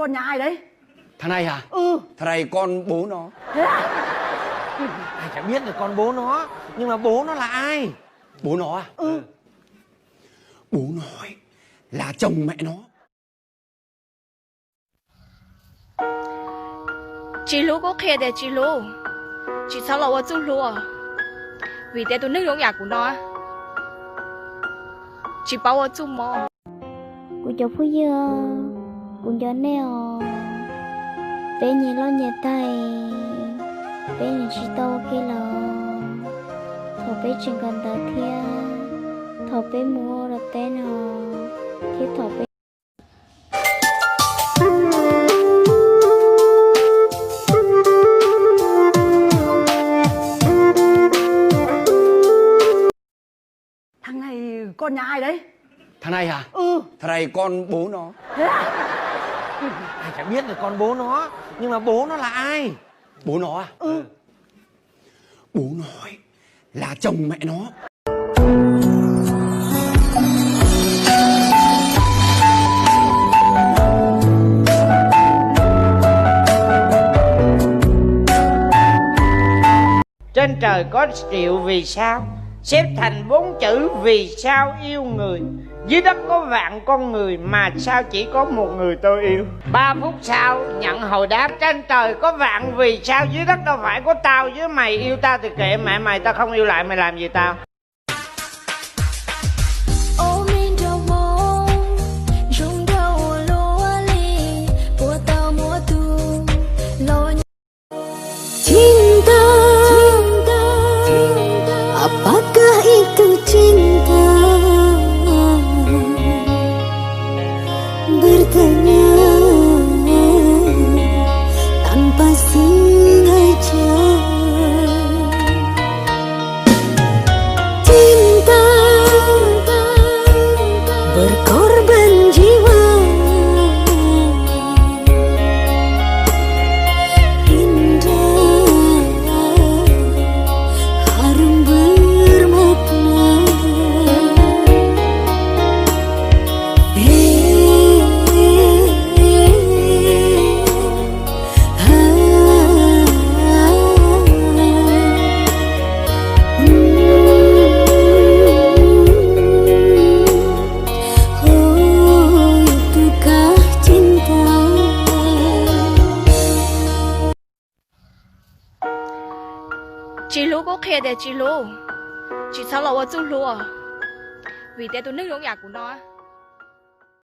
con nhà ai đấy? Thằng này hả? Ừ. Thằng này con bố nó. Thế à? Ai chả biết là con bố nó, nhưng mà bố nó là ai? Bố nó à? Ừ. Bố nó ấy là chồng mẹ nó. Chị Lu có kia để chị Lu. Chị sao là tôi Lu à? Vì thế tôi nước giống nhà của nó. Chị bảo tôi chung mò. Cô cháu phú dơ, cô cháu nèo. Bé nhẹ lo nhẹ tay, bé nhẹ chỉ tao kia là. Thọ bé chừng gần tới thia, thọ bé mua là tên nó, thiết thọ bé. Thằng này con nhà ai đấy? Thằng này hả? Ừ. Thằng này con bố nó. Thế à? Ai chả biết là con bố nó, nhưng mà bố nó là ai? Bố nó à? Ừ. Bố nó ấy là chồng mẹ nó. Trên trời có triệu vì sao, xếp thành 4 chữ vì sao yêu người. Dưới đất có vạn con người mà sao chỉ có một người tôi yêu. 3 phút sau nhận hồi đáp, trên trời có vạn vì sao, dưới đất đâu phải có tao với mày. Yêu tao thì kệ mẹ mày, tao không yêu lại mày làm gì tao. Apakah itu cinta? Bertanya tanpa sengaja. Cinta berkorban jiwa. Chị Lu có kia để chị Lu. Chị sao là tôi Lu à? Vì thế tôi nước giống nhà của nó.